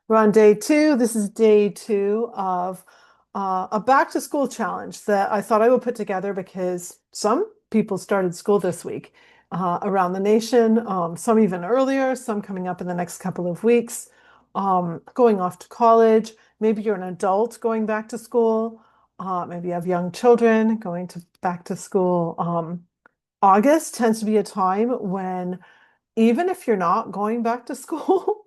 We're on day two. This is day two of a back to school challenge that I thought I would put together because some people started school this week around the nation, some even earlier, some coming up in the next couple of weeks, going off to college. Maybe you're an adult going back to school. Maybe you have young children going to back to school. August tends to be a time when even if you're not going back to school,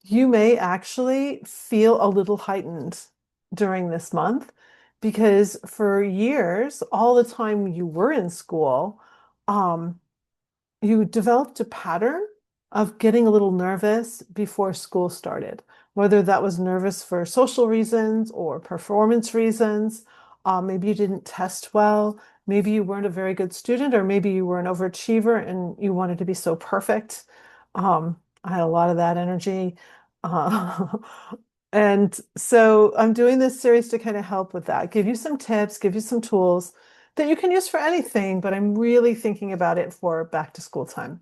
you may actually feel a little heightened during this month because for years, all the time you were in school, um, you developed a pattern of getting a little nervous before school started, whether that was nervous for social reasons or performance reasons. Maybe you didn't test well. Maybe you weren't a very good student, or maybe you were an overachiever and you wanted to be so perfect. I had a lot of that energy. Uh, and so I'm doing this series to kind of help with that, give you some tips, give you some tools that you can use for anything, but I'm really thinking about it for back to school time.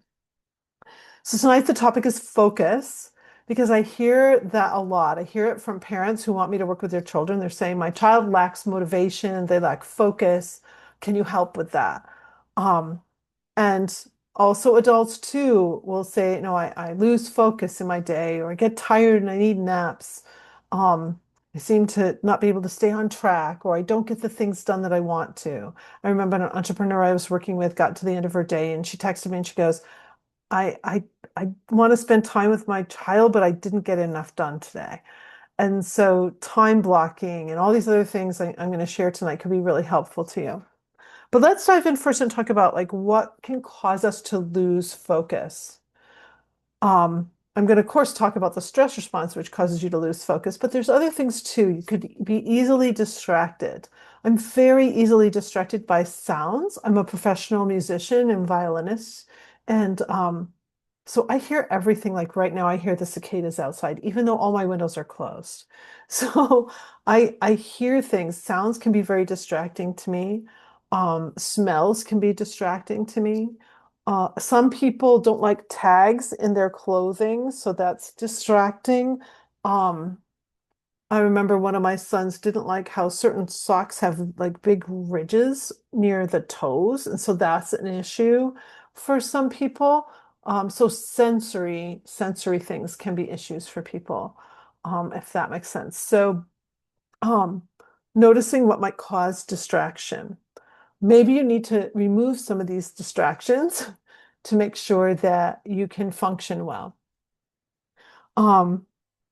So tonight the topic is focus because I hear that a lot. I hear it from parents who want me to work with their children. They're saying, my child lacks motivation, they lack focus. Can you help with that? Um, and also adults too will say, no, I lose focus in my day, or I get tired and I need naps. I seem to not be able to stay on track, or I don't get the things done that I want to. I remember an entrepreneur I was working with got to the end of her day and she texted me and she goes, I I I want to spend time with my child, but I didn't get enough done today. And so time blocking and all these other things I'm going to share tonight could be really helpful to you. But let's dive in first and talk about like what can cause us to lose focus. I'm going to, of course, talk about the stress response, which causes you to lose focus, but there's other things too. You could be easily distracted. I'm very easily distracted by sounds. I'm a professional musician and violinist, and so I hear everything. Like right now, I hear the cicadas outside, even though all my windows are closed. So I hear things. Sounds can be very distracting to me. Smells can be distracting to me. Some people don't like tags in their clothing, so that's distracting. Um, I remember one of my sons didn't like how certain socks have like big ridges near the toes, and so that's an issue for some people. So sensory things can be issues for people, if that makes sense. So, um, noticing what might cause distraction. Maybe you need to remove some of these distractions to make sure that you can function well. Um,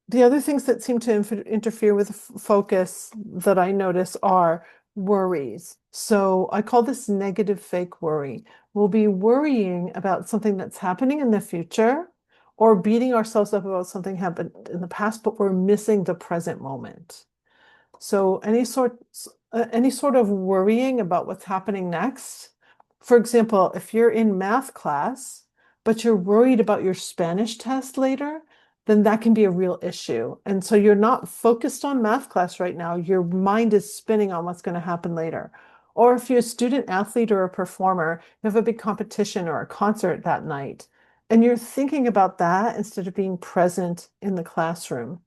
the other things that seem to interfere with focus that I notice are worries. So I call this negative fake worry. We'll be worrying about something that's happening in the future or beating ourselves up about something happened in the past, but we're missing the present moment. So any sort of worrying about what's happening next. For example, if you're in math class, but you're worried about your Spanish test later, then that can be a real issue. And so you're not focused on math class right now. Your mind is spinning on what's going to happen later. Or if you're a student athlete or a performer, you have a big competition or a concert that night, and you're thinking about that instead of being present in the classroom.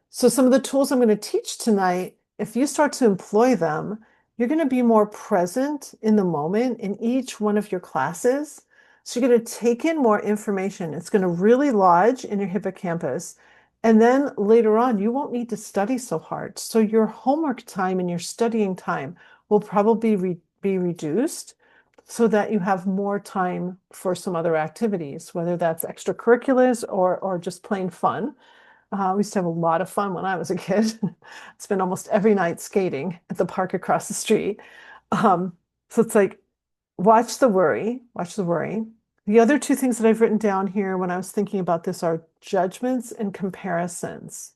So some of the tools I'm going to teach tonight, if you start to employ them, you're going to be more present in the moment in each one of your classes. So you're going to take in more information. It's going to really lodge in your hippocampus. And then later on, you won't need to study so hard. So your homework time and your studying time will probably be reduced so that you have more time for some other activities, whether that's extracurriculars or just plain fun. We used to have a lot of fun when I was a kid. Spent almost every night skating at the park across the street. So it's like, watch the worry, watch the worry. The other two things that I've written down here when I was thinking about this are judgments and comparisons.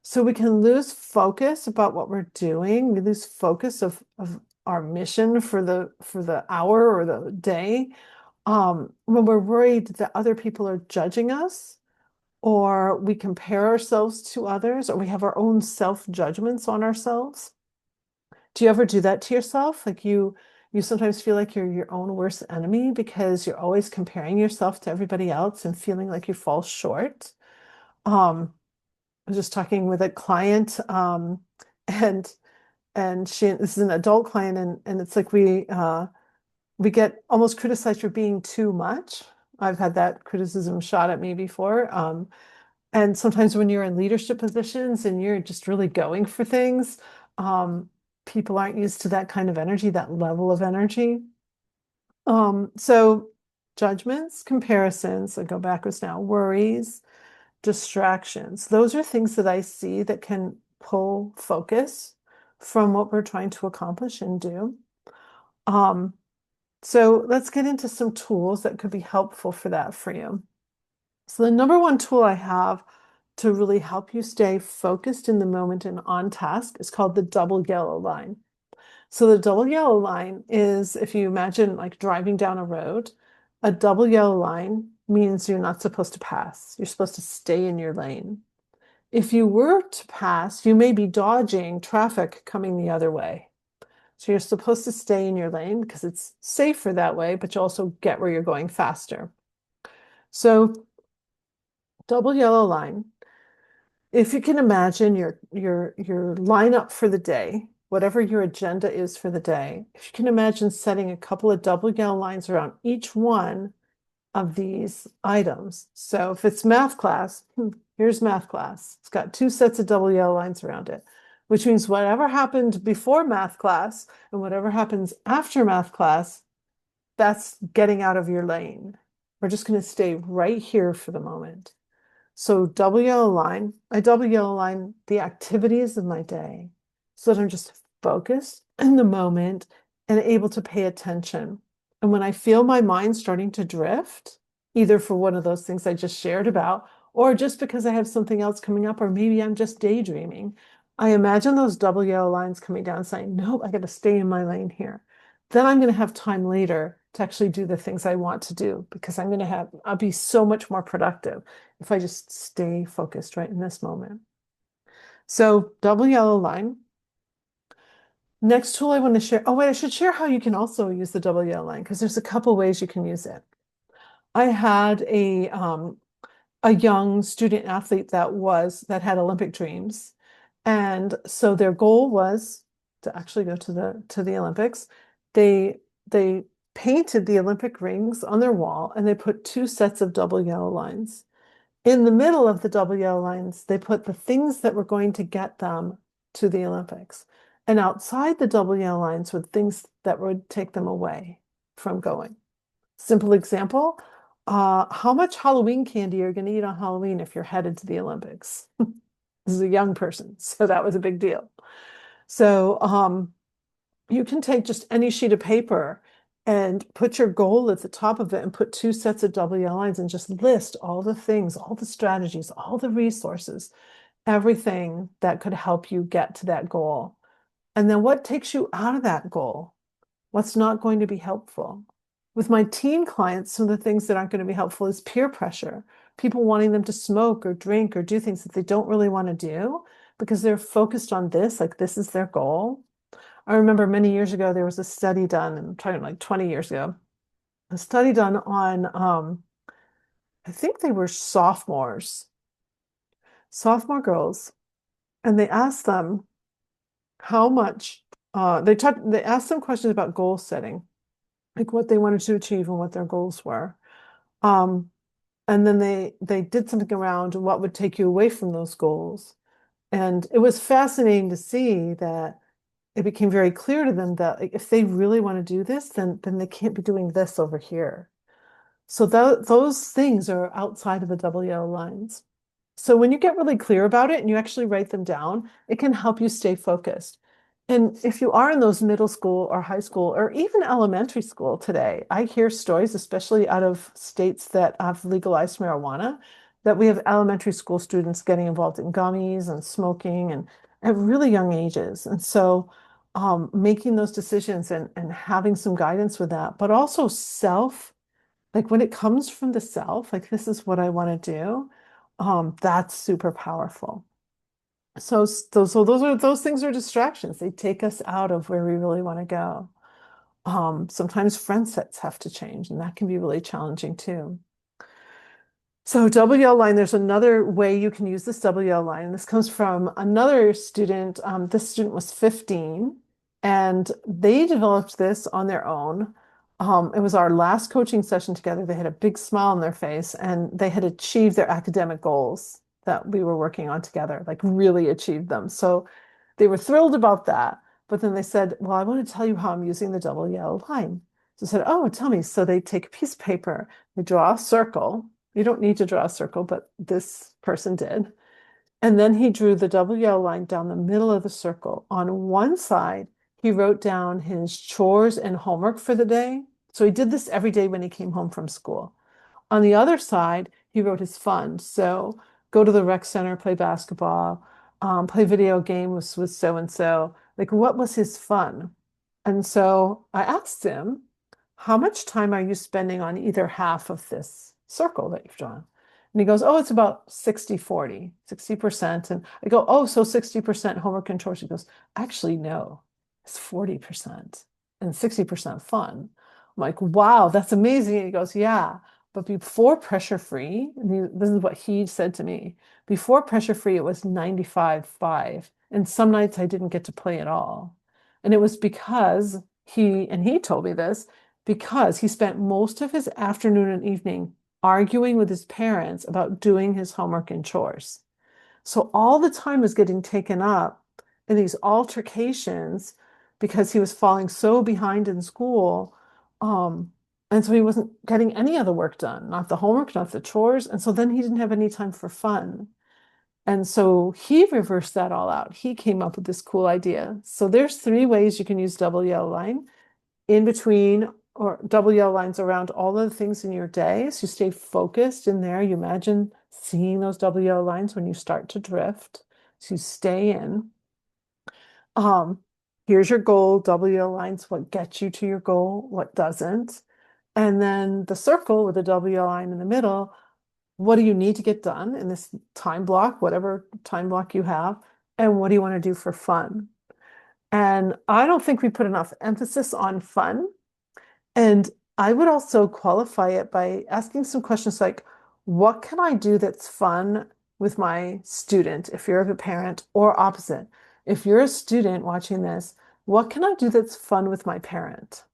So we can lose focus about what we're doing. We lose focus of our mission for the hour or the day. When we're worried that other people are judging us, or we compare ourselves to others, or we have our own self-judgments on ourselves. Do you ever do that to yourself? Like you sometimes feel like you're your own worst enemy because you're always comparing yourself to everybody else and feeling like you fall short. Um, was just talking with a client, and this is an adult client, and it's like we get almost criticized for being too much. I've had that criticism shot at me before. And sometimes when you're in leadership positions and you're just really going for things, um, people aren't used to that kind of energy, that level of energy. So judgments, comparisons, I go backwards now, worries, distractions. Those are things that I see that can pull focus from what we're trying to accomplish and do. Um, so let's get into some tools that could be helpful for that for you. So the number one tool I have to really help you stay focused in the moment and on task is called the double yellow line. So the double yellow line is, if you imagine like driving down a road, a double yellow line means you're not supposed to pass. You're supposed to stay in your lane. If you were to pass, you may be dodging traffic coming the other way. So you're supposed to stay in your lane because it's safer that way, but you also get where you're going faster. So double yellow line, if you can imagine your lineup for the day, whatever your agenda is for the day, if you can imagine setting a couple of double yellow lines around each one of these items. So if it's math class, here's math class. It's got two sets of double yellow lines around it, which means whatever happened before math class and whatever happens after math class, that's getting out of your lane. We're just going to stay right here for the moment. So double yellow line, I double yellow line the activities of my day so that I'm just focused in the moment and able to pay attention. And when I feel my mind starting to drift, either for one of those things I just shared about, or just because I have something else coming up, or maybe I'm just daydreaming, I imagine those double yellow lines coming down saying, nope, I got to stay in my lane here. Then I'm going to have time later to actually do the things I want to do because I'll be so much more productive if I just stay focused right in this moment. So double yellow line. Next tool I want to share. Oh, wait, I should share how you can also use the double yellow line because there's a couple ways you can use it. I had a young student athlete that had Olympic dreams. And so their goal was to actually go to the Olympics. They painted the Olympic rings on their wall and they put two sets of double yellow lines. In the middle of the double yellow lines, they put the things that were going to get them to the Olympics. And outside the double yellow lines were things that would take them away from going. Simple example, how much Halloween candy are you going to eat on Halloween if you're headed to the Olympics? This is a young person, so that was a big deal. So you can take just any sheet of paper and put your goal at the top of it and put two sets of double yellow lines and just list all the things, all the strategies, all the resources, everything that could help you get to that goal. And then what takes you out of that goal? What's not going to be helpful? With my teen clients, some of the things that aren't going to be helpful is peer pressure, people wanting them to smoke or drink or do things that they don't really want to do because they're focused on this, like this is their goal. I remember many years ago, there was a study done, I'm trying like 20 years ago, a study done on, I think they were sophomore girls, and they asked them how much, they asked them questions about goal setting, like what they wanted to achieve and what their goals were. Um, and then they did something around what would take you away from those goals. And it was fascinating to see that it became very clear to them that like, if they really want to do this, then they can't be doing this over here. So those things are outside of the double yellow lines. So when you get really clear about it and you actually write them down, it can help you stay focused. And if you are in those middle school or high school or even elementary school today, I hear stories, especially out of states that have legalized marijuana, that we have elementary school students getting involved in gummies and smoking and at really young ages. And so making those decisions and having some guidance with that, but also like when it comes from the self, like this is what I want to do, that's super powerful. Those things are distractions. They take us out of where we really want to go. Sometimes friend sets have to change, and that can be really challenging too. So WL line, there's another way you can use this WL line. This comes from another student. This student was 15 and they developed this on their own. It was our last coaching session together. They had a big smile on their face and they had achieved their academic goals that we were working on together, like really achieved them. So they were thrilled about that. But then they said, well, I want to tell you how I'm using the WL line. So I said, oh, tell me. So they take a piece of paper, they draw a circle. You don't need to draw a circle, but this person did. And then he drew the WL line down the middle of the circle. On one side, he wrote down his chores and homework for the day. So he did this every day when he came home from school. On the other side, he wrote his fun. So go to the rec center, play basketball, play video games with so and so. Like, what was his fun? And so I asked him, how much time are you spending on either half of this circle that you've drawn? And he goes, oh, it's about 60-40, 60%. And I go, oh, so 60% homework and chores. He goes, actually, no, it's 40% and 60% fun. I'm like, wow, that's amazing. And he goes, yeah. But before pressure free, this is what he said to me. Before pressure free, it was 95-5. And some nights I didn't get to play at all. And it was because he told me this, because he spent most of his afternoon and evening arguing with his parents about doing his homework and chores. So all the time was getting taken up in these altercations because he was falling so behind in school. And so he wasn't getting any of the work done, not the homework, not the chores. And so then he didn't have any time for fun. And so he reversed that all out. He came up with this cool idea. So there's three ways you can use WL line in between or WL lines around all of the things in your day. So you stay focused in there. You imagine seeing those WL lines when you start to drift. So you stay in. Here's your goal, WL lines, what gets you to your goal, what doesn't. And then the circle with the WL line in the middle, what do you need to get done in this time block, whatever time block you have, and what do you want to do for fun? And I don't think we put enough emphasis on fun. And I would also qualify it by asking some questions like, what can I do that's fun with my student if you're a parent, or opposite? If you're a student watching this, what can I do that's fun with my parent?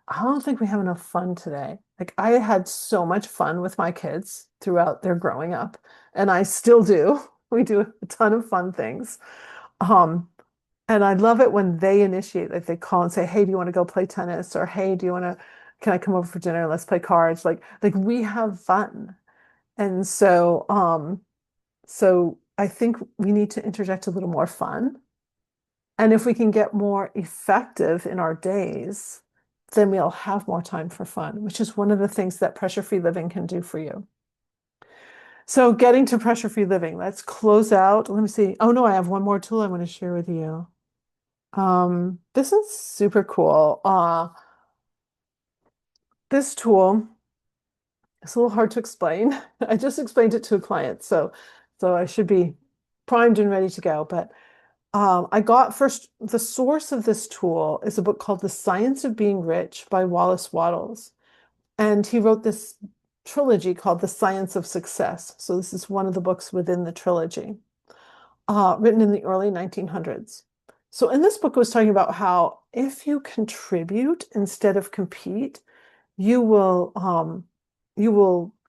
I don't think we have enough fun today. Like I had so much fun with my kids throughout their growing up, and I still do. We do a ton of fun things. Um, and I love it when they initiate, like they call and say, "Hey, do you want to go play tennis?" Or "Hey, do you want to, can I come over for dinner? Let's play cards." Like we have fun. And so I think we need to interject a little more fun. And if we can get more effective in our days, then we'll have more time for fun, which is one of the things that pressure-free living can do for you. So getting to pressure-free living, let's close out. Let me see. Oh no, I have one more tool I want to share with you. This is super cool. This tool is a little hard to explain. I just explained it to a client, so I should be primed and ready to go. But I got first, the source of this tool is a book called The Science of Being Rich by Wallace Wattles. And he wrote this trilogy called The Science of Success. So this is one of the books within the trilogy, written in the early 1900s. So in this book, it was talking about how if you contribute instead of compete, you will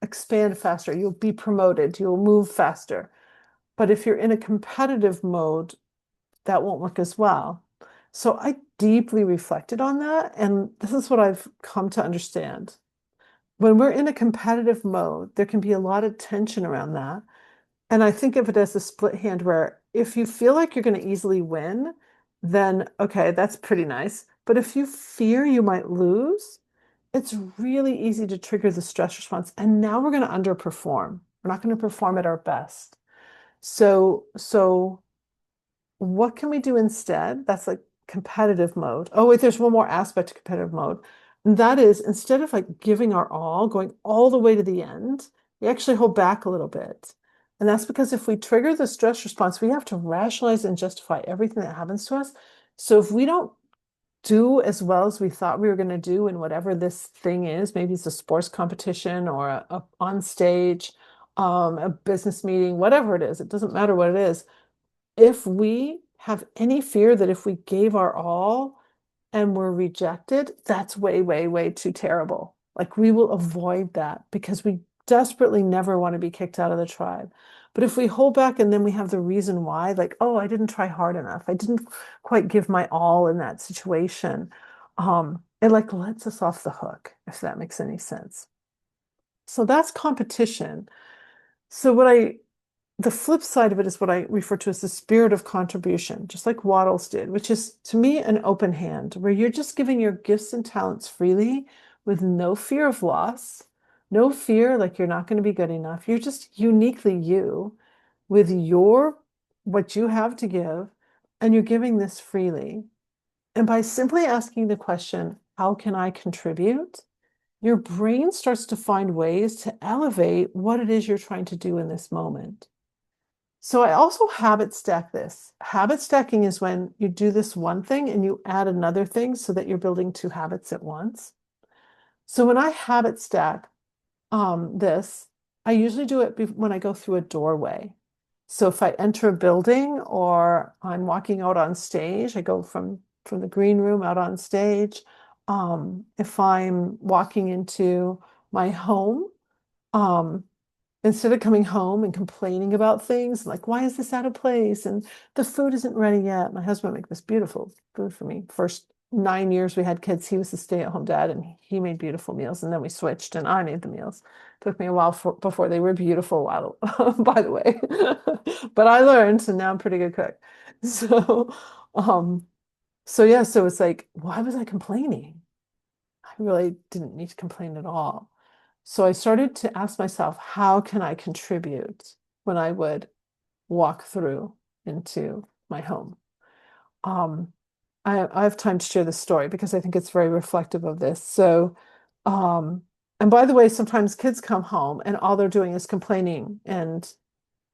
expand faster, you'll be promoted, you'll move faster. But if you're in a competitive mode, that won't work as well. So I deeply reflected on that, and this is what I've come to understand. When we're in a competitive mode, there can be a lot of tension around that. And I think of it as a split hand where if you feel like you're going to easily win, then okay, that's pretty nice. But if you fear you might lose, it's really easy to trigger the stress response. And now we're going to underperform. We're not going to perform at our best. So what can we do instead? That's like competitive mode. Oh, wait, there's one more aspect to competitive mode. And that is instead of like giving our all, going all the way to the end, we actually hold back a little bit. And that's because if we trigger the stress response, we have to rationalize and justify everything that happens to us. So if we don't do as well as we thought we were going to do in whatever this thing is. Maybe it's a sports competition or on stage, a business meeting, whatever it is. It doesn't matter what it is. If we have any fear that if we gave our all and were rejected, that's way, way, way too terrible. Like we will avoid that because we desperately never want to be kicked out of the tribe. But if we hold back and then we have the reason why, like, oh, I didn't try hard enough. I didn't quite give my all in that situation. It like lets us off the hook, if that makes any sense. So that's competition. So the flip side of it is what I refer to as the spirit of contribution, just like Wattles did, which is to me an open hand, where you're just giving your gifts and talents freely with no fear of loss, no fear like you're not going to be good enough. You're just uniquely you with what you have to give, and you're giving this freely. And by simply asking the question, how can I contribute? Your brain starts to find ways to elevate what it is you're trying to do in this moment. So I also habit stack this. Habit stacking is when you do this one thing and you add another thing so that you're building two habits at once. So when I habit stack this, I usually do it when I go through a doorway. So if I enter a building or I'm walking out on stage, I go from the green room out on stage. If I'm walking into my home, um, instead of coming home and complaining about things like, why is this out of place? And the food isn't ready yet. My husband made this beautiful food for me. First 9 years we had kids, he was the stay-at-home dad and he made beautiful meals. And then we switched and I made the meals. Took me a while before they were beautiful, by the way. But I learned, and now I'm a pretty good cook. So, um, so yeah, so it's like, why was I complaining? I really didn't need to complain at all. So I started to ask myself, how can I contribute when I would walk through into my home? Um, I have time to share this story because I think it's very reflective of this. So, um, and by the way, sometimes kids come home and all they're doing is complaining and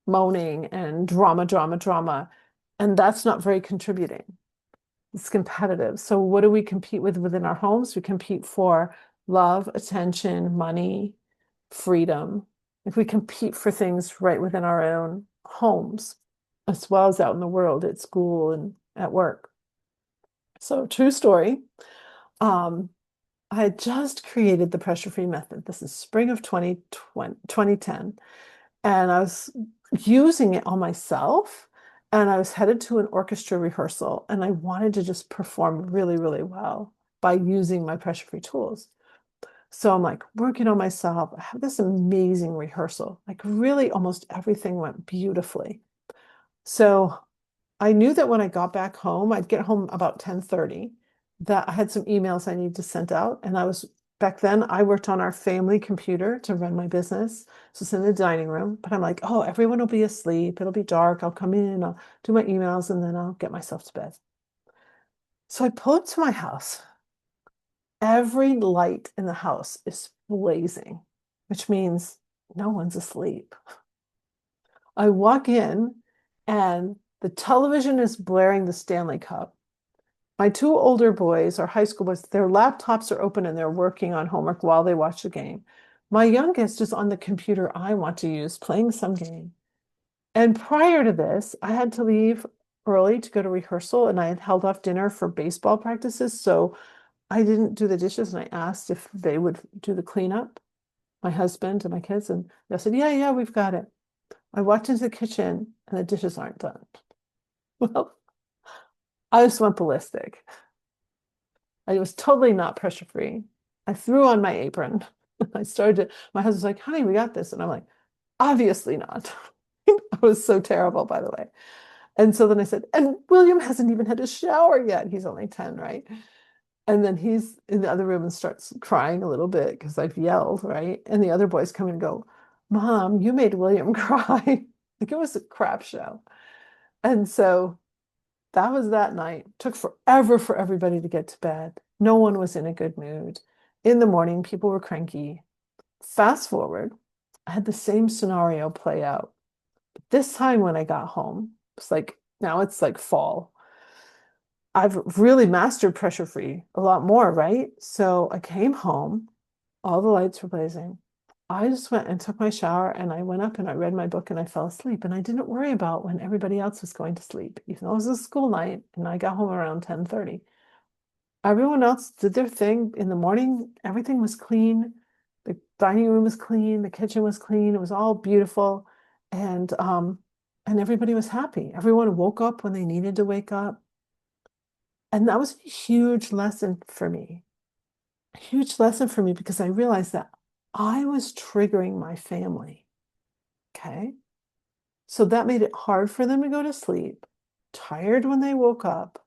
moaning and drama, drama, drama. And that's not very contributing. It's competitive. So what do we compete with within our homes? We compete for love, attention, money, freedom. If we compete for things right within our own homes, as well as out in the world, at school and at work. So true story. Um, I had just created the pressure-free method. This is spring of 2010. And I was using it on myself. And I was headed to an orchestra rehearsal. And I wanted to just perform really, really well by using my pressure-free tools. So I'm like working on myself. I have this amazing rehearsal. Like really almost everything went beautifully. So I knew that when I got back home, I'd get home about 10:30, that I had some emails I needed to send out. And back then, I worked on our family computer to run my business. So it's in the dining room. But I'm like, oh, everyone will be asleep. It'll be dark. I'll come in, I'll do my emails, and then I'll get myself to bed. So I pull up to my house. Every light in the house is blazing, which means no one's asleep. I walk in and the television is blaring the Stanley Cup. My two older boys are high school boys. Their laptops are open and they're working on homework while they watch the game. My youngest is on the computer I want to use playing some game. And prior to this, I had to leave early to go to rehearsal and I had held off dinner for baseball practices. So I didn't do the dishes and I asked if they would do the cleanup, my husband and my kids. And they said, yeah, yeah, we've got it. I walked into the kitchen and the dishes aren't done. Well, I just went ballistic. I was totally not pressure free. I threw on my apron. My husband's like, honey, we got this. And I'm like, obviously not. I was so terrible, by the way. And so then I said, and William hasn't even had a shower yet. He's only 10, right? And then he's in the other room and starts crying a little bit because I've yelled, right? And the other boys come and go, Mom, you made William cry. Like it was a crap show. And so that was that night. Took forever for everybody to get to bed. No one was in a good mood. In the morning, people were cranky. Fast forward, I had the same scenario play out. But this time when I got home, it's like now it's like fall. I've really mastered pressure free a lot more, right? So I came home, all the lights were blazing. I just went and took my shower and I went up and I read my book and I fell asleep. And I didn't worry about when everybody else was going to sleep, even though it was a school night and I got home around 10:30. Everyone else did their thing in the morning. Everything was clean. The dining room was clean. The kitchen was clean. It was all beautiful. And everybody was happy. Everyone woke up when they needed to wake up. And that was a huge lesson for me. A huge lesson for me because I realized that I was triggering my family. Okay. So that made it hard for them to go to sleep, tired when they woke up.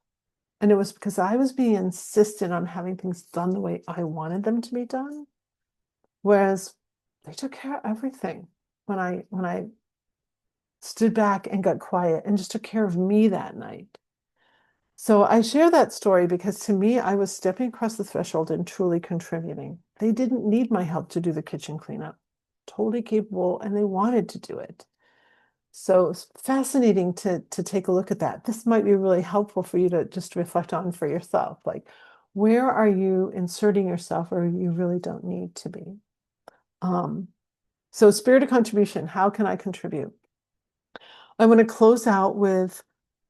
And it was because I was being insistent on having things done the way I wanted them to be done. Whereas they took care of everything when I stood back and got quiet and just took care of me that night. So I share that story because to me, I was stepping across the threshold and truly contributing. They didn't need my help to do the kitchen cleanup. Totally capable, and they wanted to do it. So it's fascinating to take a look at that. This might be really helpful for you to just reflect on for yourself. Like, where are you inserting yourself or you really don't need to be? Um, so spirit of contribution, how can I contribute? I want to close out with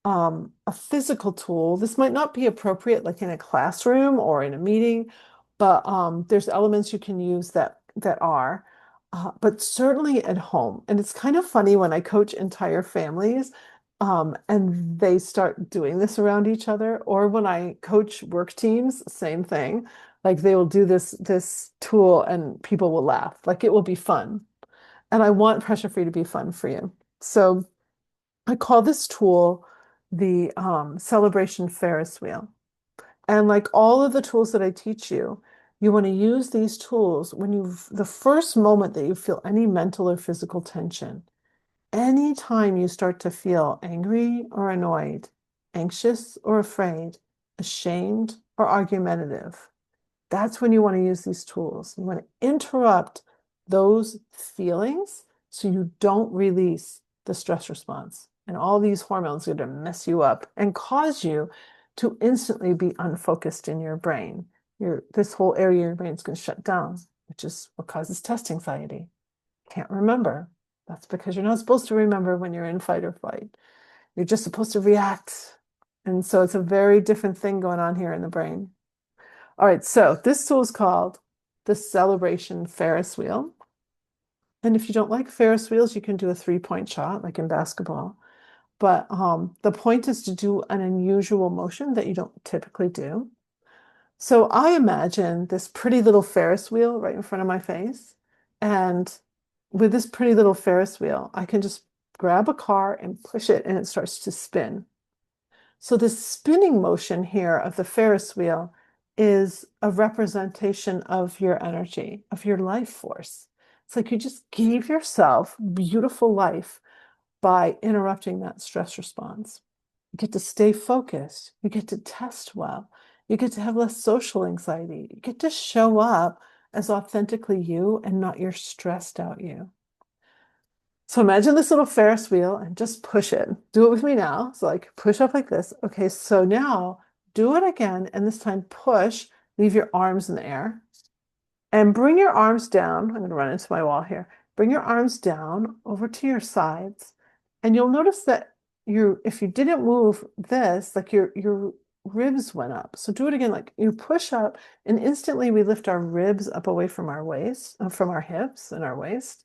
a physical tool. This might not be appropriate like in a classroom or in a meeting, but there's elements you can use that are, but certainly at home. And it's kind of funny when I coach entire families, and they start doing this around each other, or when I coach work teams, same thing. Like they will do this tool and people will laugh. Like it will be fun. And I want pressure free to be fun for you. So I call this tool the celebration Ferris wheel. And like all of the tools that I teach you, you want to use these tools when the first moment that you feel any mental or physical tension, anytime you start to feel angry or annoyed, anxious or afraid, ashamed or argumentative, that's when you want to use these tools. You want to interrupt those feelings so you don't release the stress response. And all these hormones are going to mess you up and cause you to instantly be unfocused in your brain. This whole area of your brain is going to shut down, which is what causes test anxiety. Can't remember. That's because you're not supposed to remember when you're in fight or flight. You're just supposed to react. And so it's a very different thing going on here in the brain. All right, so this tool is called the Celebration Ferris wheel. And if you don't like Ferris wheels, you can do a 3-point shot like in basketball. But the point is to do an unusual motion that you don't typically do. So I imagine this pretty little Ferris wheel right in front of my face. And with this pretty little Ferris wheel, I can just grab a car and push it and it starts to spin. So this spinning motion here of the Ferris wheel is a representation of your energy, of your life force. It's like you just gave yourself beautiful life by interrupting that stress response. You get to stay focused. You get to test well. You get to have less social anxiety. You get to show up as authentically you and not your stressed out you. So imagine this little Ferris wheel and just push it. Do it with me now. So like push up like this. Okay, so now do it again. And this time push, leave your arms in the air and bring your arms down. I'm going to run into my wall here. Bring your arms down over to your sides. And you'll notice that if you didn't move this, like your ribs went up. So do it again. Like you push up and instantly we lift our ribs up away from our waist, from our hips and our waist.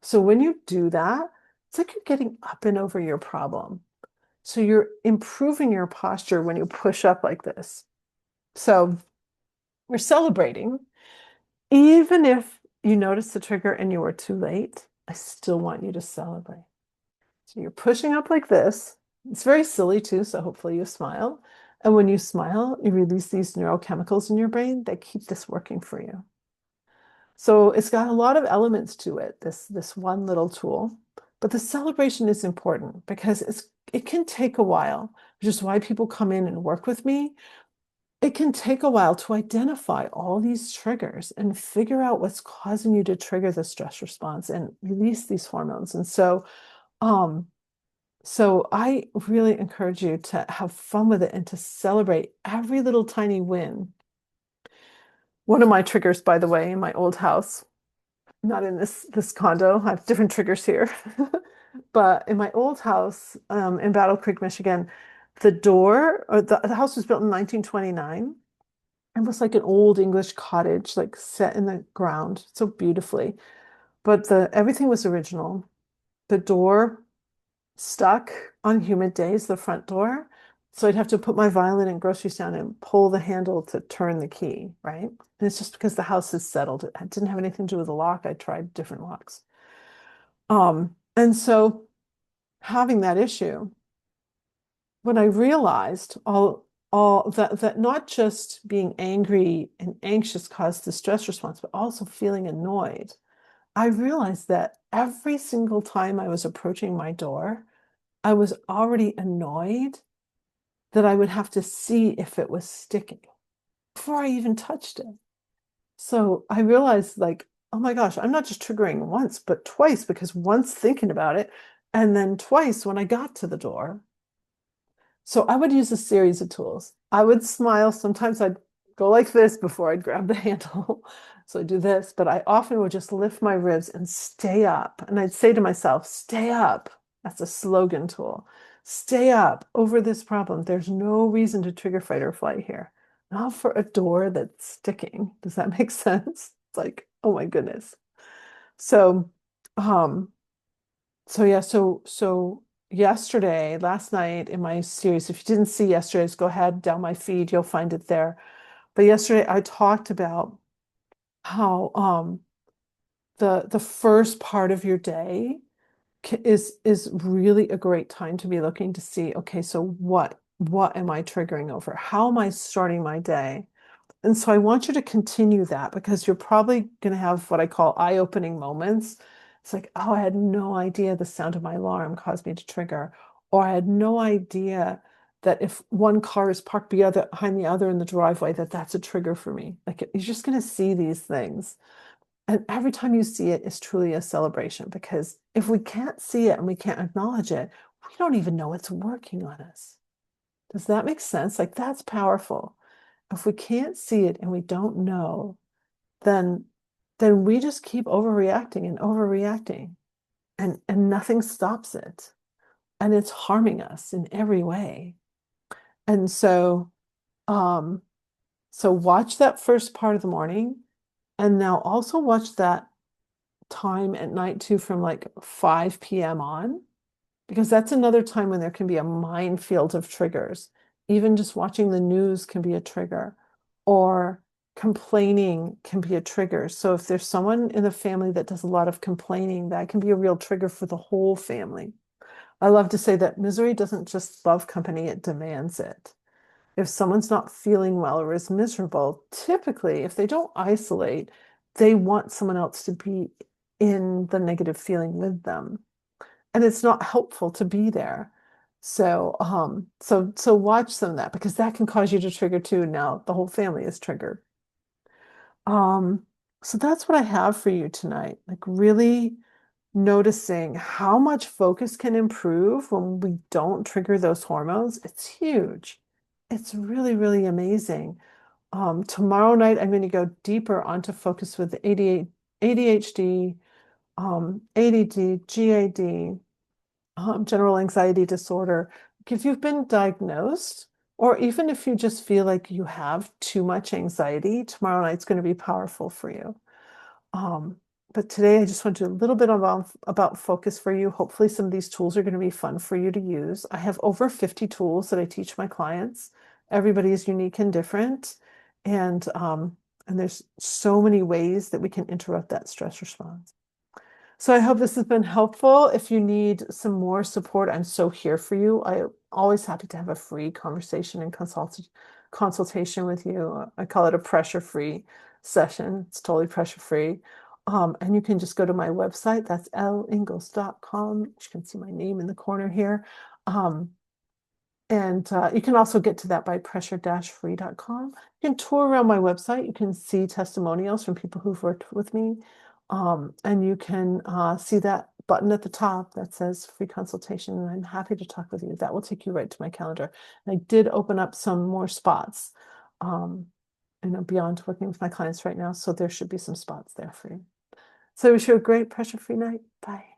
So when you do that, it's like you're getting up and over your problem. So you're improving your posture when you push up like this. So we're celebrating. Even if you notice the trigger and you were too late, I still want you to celebrate. So you're pushing up like this. It's very silly too, so hopefully you smile. And when you smile, you release these neurochemicals in your brain that keep this working for you. So it's got a lot of elements to it, this one little tool. But the celebration is important because it can take a while, which is why people come in and work with me. It can take a while to identify all these triggers and figure out what's causing you to trigger the stress response and release these hormones. And so So I really encourage you to have fun with it and to celebrate every little tiny win. One of my triggers, by the way, in my old house, not in this condo, I have different triggers here. But in my old house in Battle Creek, Michigan, the house was built in 1929. It was like an old English cottage, like set in the ground so beautifully. But the everything was original. The door stuck on humid days, the front door. So I'd have to put my violin and groceries down and pull the handle to turn the key, right? And it's just because the house is settled. It didn't have anything to do with the lock. I tried different locks. And so having that issue, when I realized all that not just being angry and anxious caused the stress response, but also feeling annoyed, I realized that every single time I was approaching my door, I was already annoyed that I would have to see if it was sticking before I even touched it. So I realized, like, oh my gosh, I'm not just triggering once, but twice, because once thinking about it, and then twice when I got to the door. So I would use a series of tools. I would smile. Sometimes I'd go like this before I'd grab the handle. So I do this, but I often would just lift my ribs and stay up. And I'd say to myself, stay up. That's a slogan tool. Stay up over this problem. There's no reason to trigger fight or flight here. Not for a door that's sticking. Does that make sense? It's like, oh my goodness. So, um, so yesterday, last night in my series, if you didn't see yesterday's, go ahead down my feed, you'll find it there. But yesterday I talked about how the first part of your day is really a great time to be looking to see, okay, so what am I triggering over? How am I starting my day? And so I want you to continue that because you're probably going to have what I call eye-opening moments. It's like, oh, I had no idea the sound of my alarm caused me to trigger. Or I had no idea that if one car is parked behind the other in the driveway, that that's a trigger for me. Like you're just going to see these things. And every time you see it is truly a celebration because if we can't see it and we can't acknowledge it, we don't even know it's working on us. Does that make sense? Like that's powerful. If we can't see it and we don't know, then we just keep overreacting and overreacting and nothing stops it. And it's harming us in every way. And um, so watch that first part of the morning and now also watch that time at night too from like 5 p.m. on. Because that's another time when there can be a minefield of triggers. Even just watching the news can be a trigger, or complaining can be a trigger. So if there's someone in the family that does a lot of complaining, that can be a real trigger for the whole family. I love to say that misery doesn't just love company, it demands it. If someone's not feeling well or is miserable, typically, if they don't isolate, they want someone else to be in the negative feeling with them and it's not helpful to be there. So watch some of that because that can cause you to trigger too. Now the whole family is triggered. Um, so that's what I have for you tonight. Like really noticing how much focus can improve when we don't trigger those hormones. It's huge. It's really, really amazing. Tomorrow night, I'm going to go deeper onto focus with ADHD, ADD, GAD, general anxiety disorder, if you've been diagnosed, or even if you just feel like you have too much anxiety, tomorrow night's going to be powerful for you. Um, but today I just want to do a little bit about focus for you. Hopefully some of these tools are going to be fun for you to use. I have over 50 tools that I teach my clients. Everybody is unique and different. And there's so many ways that we can interrupt that stress response. So I hope this has been helpful. If you need some more support, I'm so here for you. I'm always happy to have a free conversation and consultation with you. I call it a pressure-free session. It's totally pressure-free. And you can just go to my website. That's lingols.com. You can see my name in the corner here. And you can also get to that by pressure-free.com. You can tour around my website. You can see testimonials from people who've worked with me. And you can see that button at the top that says free consultation, and I'm happy to talk with you. That will take you right to my calendar. And I did open up some more spots, beyond working with my clients right now. So there should be some spots there for you. So I wish you a great pressure-free night. Bye.